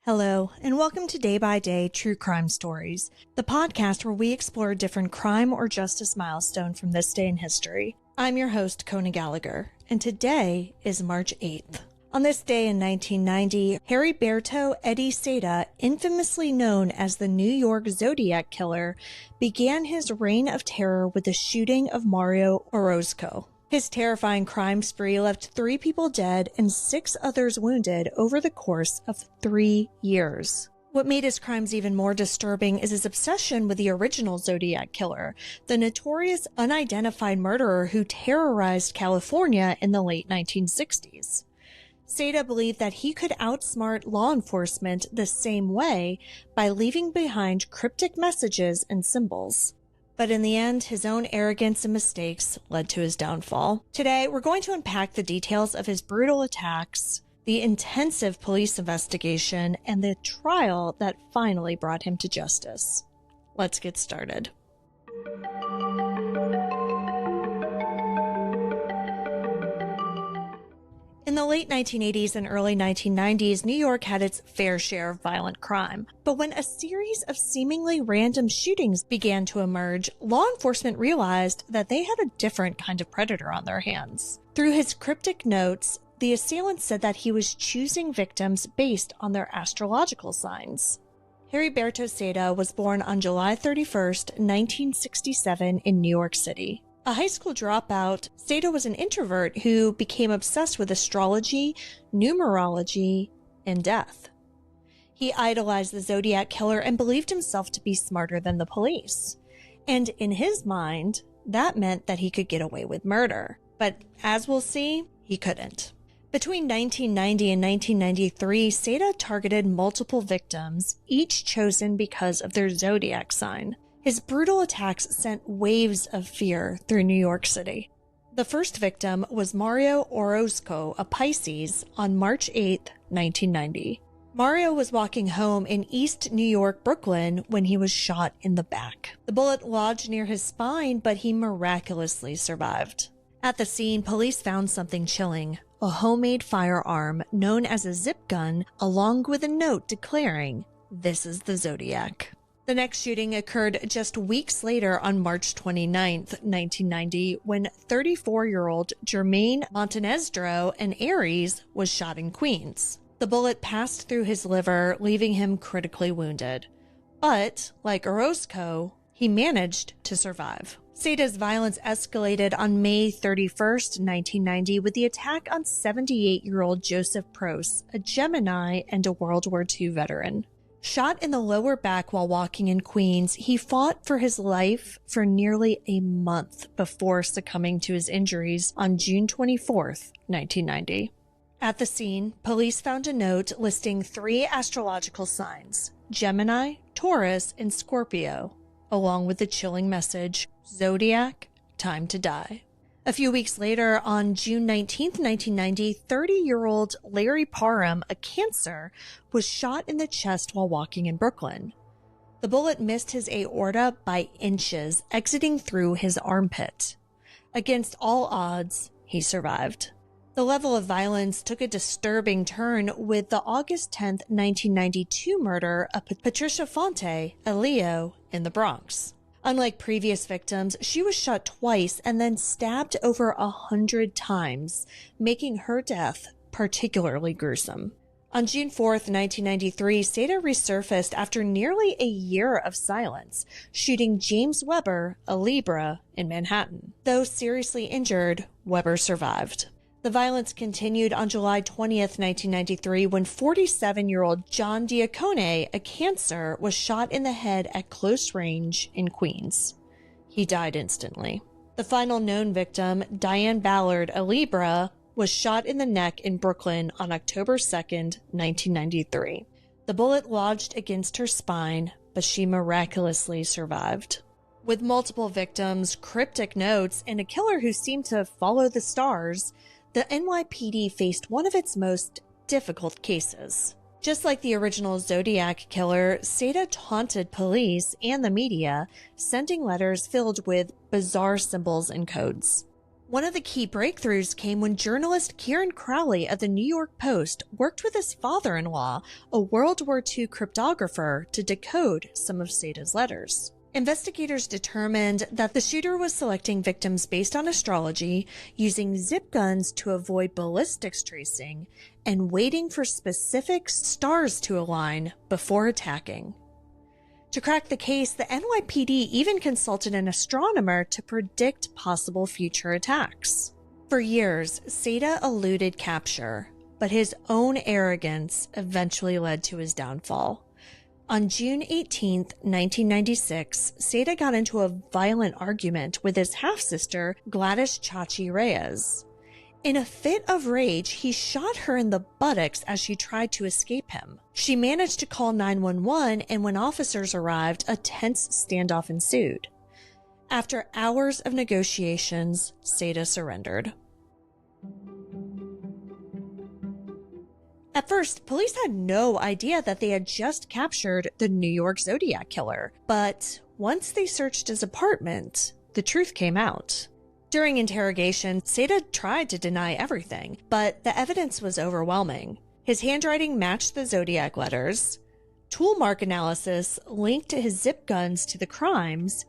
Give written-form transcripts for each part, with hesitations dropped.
Hello, and welcome to Day by Day True Crime Stories, the podcast where we explore a different crime or justice milestone from this day in history. I'm your host, Kona Gallagher, and today is March 8th. On this day in 1990, Heriberto Eddie Seda, infamously known as the New York Zodiac Killer, began his reign of terror with the shooting of Mario Orozco. His terrifying crime spree left 3 people dead and 6 others wounded over the course of 3 years. What made his crimes even more disturbing is his obsession with the original Zodiac Killer, the notorious unidentified murderer who terrorized California in the late 1960s. Seda believed that he could outsmart law enforcement the same way by leaving behind cryptic messages and symbols. But in the end, his own arrogance and mistakes led to his downfall. Today, we're going to unpack the details of his brutal attacks, the intensive police investigation, and the trial that finally brought him to justice. Let's get started. In the late 1980s and early 1990s, New York had its fair share of violent crime. But when a series of seemingly random shootings began to emerge, law enforcement realized that they had a different kind of predator on their hands. Through his cryptic notes, the assailant said that he was choosing victims based on their astrological signs. Heriberto Seda was born on July 31st, 1967 in New York City. A high school dropout, Seda was an introvert who became obsessed with astrology, numerology, and death. He idolized the Zodiac Killer and believed himself to be smarter than the police. And in his mind, that meant that he could get away with murder. But as we'll see, he couldn't. Between 1990 and 1993, Seda targeted multiple victims, each chosen because of their zodiac sign. His brutal attacks sent waves of fear through New York City. The first victim was Mario Orozco, a Pisces, on March 8, 1990. Mario was walking home in East New York, Brooklyn, when he was shot in the back. The bullet lodged near his spine, but he miraculously survived. At the scene, police found something chilling: a homemade firearm known as a zip gun, along with a note declaring, "This is the Zodiac." The next shooting occurred just weeks later on March 29, 1990, when 34-year-old Jermaine Montenestro, an Aries, was shot in Queens. The bullet passed through his liver, leaving him critically wounded. But, like Orozco, he managed to survive. Seda's violence escalated on May 31st, 1990, with the attack on 78-year-old Joseph Proce, a Gemini and a World War II veteran. Shot in the lower back while walking in Queens, he fought for his life for nearly a month before succumbing to his injuries on June 24, 1990. At the scene, police found a note listing 3 astrological signs: Gemini, Taurus, and Scorpio, along with the chilling message, "Zodiac, time to die." A few weeks later, on June 19, 1990, 30-year-old Larry Parham, a Cancer, was shot in the chest while walking in Brooklyn. The bullet missed his aorta by inches, exiting through his armpit. Against all odds, he survived. The level of violence took a disturbing turn with the August 10, 1992 murder of Patricia Fonte, a Leo, in the Bronx. Unlike previous victims, she was shot twice and then stabbed over 100 times, making her death particularly gruesome. On June 4th, 1993, Seda resurfaced after nearly a year of silence, shooting James Weber, a Libra, in Manhattan. Though seriously injured, Weber survived. The violence continued on July 20th, 1993, when 47-year-old John Diacone, a Cancer, was shot in the head at close range in Queens. He died instantly. The final known victim, Diane Ballard, a Libra, was shot in the neck in Brooklyn on October 2nd, 1993. The bullet lodged against her spine, but she miraculously survived. With multiple victims, cryptic notes, and a killer who seemed to follow the stars, the NYPD faced one of its most difficult cases. Just like the original Zodiac Killer, Seda taunted police and the media, sending letters filled with bizarre symbols and codes. One of the key breakthroughs came when journalist Kieran Crowley of the New York Post worked with his father-in-law, a World War II cryptographer, to decode some of Seda's letters. Investigators determined that the shooter was selecting victims based on astrology, using zip guns to avoid ballistics tracing, and waiting for specific stars to align before attacking. To crack the case, the NYPD even consulted an astronomer to predict possible future attacks. For years, Seda eluded capture, but his own arrogance eventually led to his downfall. On June 18, 1996, Seda got into a violent argument with his half-sister, Gladys Chachi Reyes. In a fit of rage, he shot her in the buttocks as she tried to escape him. She managed to call 911, and when officers arrived, a tense standoff ensued. After hours of negotiations, Seda surrendered. At first, police had no idea that they had just captured the New York Zodiac Killer, but once they searched his apartment, the truth came out. During interrogation, Seda tried to deny everything, but the evidence was overwhelming. His handwriting matched the Zodiac letters, tool mark analysis linked his zip guns to the crimes,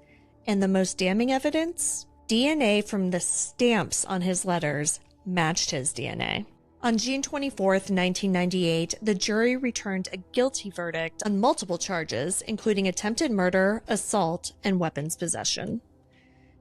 and the most damning evidence, DNA from the stamps on his letters matched his DNA. On June 24, 1998, the jury returned a guilty verdict on multiple charges, including attempted murder, assault, and weapons possession.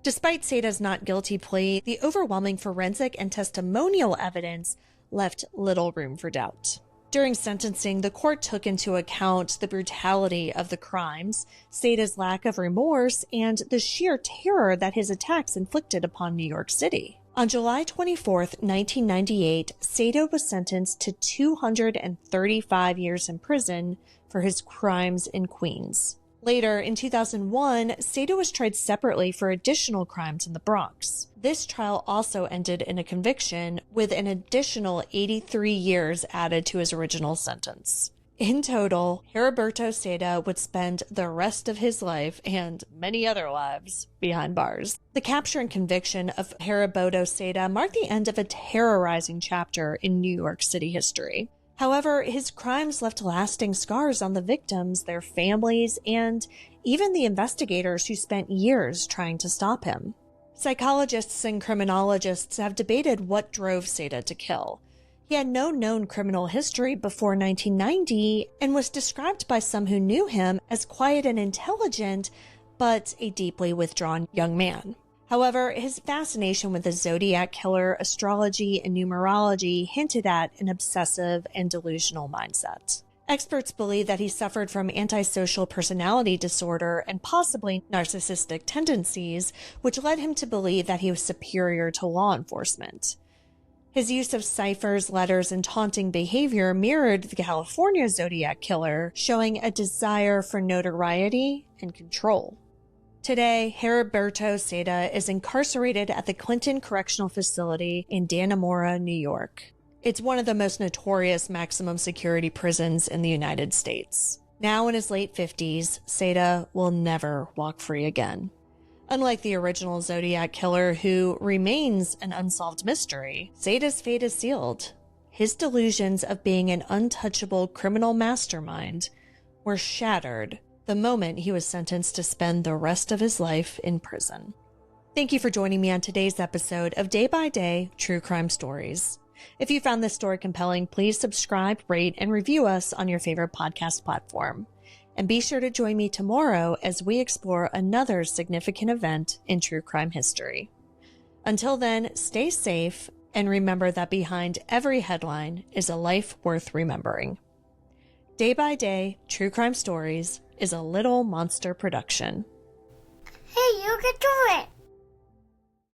Despite Seda's not guilty plea, the overwhelming forensic and testimonial evidence left little room for doubt. During sentencing, the court took into account the brutality of the crimes, Seda's lack of remorse, and the sheer terror that his attacks inflicted upon New York City. On July 24, 1998, Seda was sentenced to 235 years in prison for his crimes in Queens. Later, in 2001, Seda was tried separately for additional crimes in the Bronx. This trial also ended in a conviction, with an additional 83 years added to his original sentence. In total, Heriberto Seda would spend the rest of his life, and many other lives, behind bars. The capture and conviction of Heriberto Seda marked the end of a terrorizing chapter in New York City history. However, his crimes left lasting scars on the victims, their families, and even the investigators who spent years trying to stop him. Psychologists and criminologists have debated what drove Seda to kill. He had no known criminal history before 1990 and was described by some who knew him as quiet and intelligent, but a deeply withdrawn young man. However, his fascination with the Zodiac Killer, astrology, and numerology hinted at an obsessive and delusional mindset. Experts believe that he suffered from antisocial personality disorder and possibly narcissistic tendencies, which led him to believe that he was superior to law enforcement. His use of ciphers, letters, and taunting behavior mirrored the California Zodiac Killer, showing a desire for notoriety and control. Today, Heriberto Seda is incarcerated at the Clinton Correctional Facility in Dannemora, New York. It's one of the most notorious maximum security prisons in the United States. Now in his late 50s, Seda will never walk free again. Unlike the original Zodiac Killer, who remains an unsolved mystery, Seda's fate is sealed. His delusions of being an untouchable criminal mastermind were shattered the moment he was sentenced to spend the rest of his life in prison. Thank you for joining me on today's episode of Day by Day True Crime Stories. If you found this story compelling, please subscribe, rate, and review us on your favorite podcast platform. And be sure to join me tomorrow as we explore another significant event in true crime history. Until then, stay safe and remember that behind every headline is a life worth remembering. Day by Day True Crime Stories is a Little Monster production. Hey, you can do it!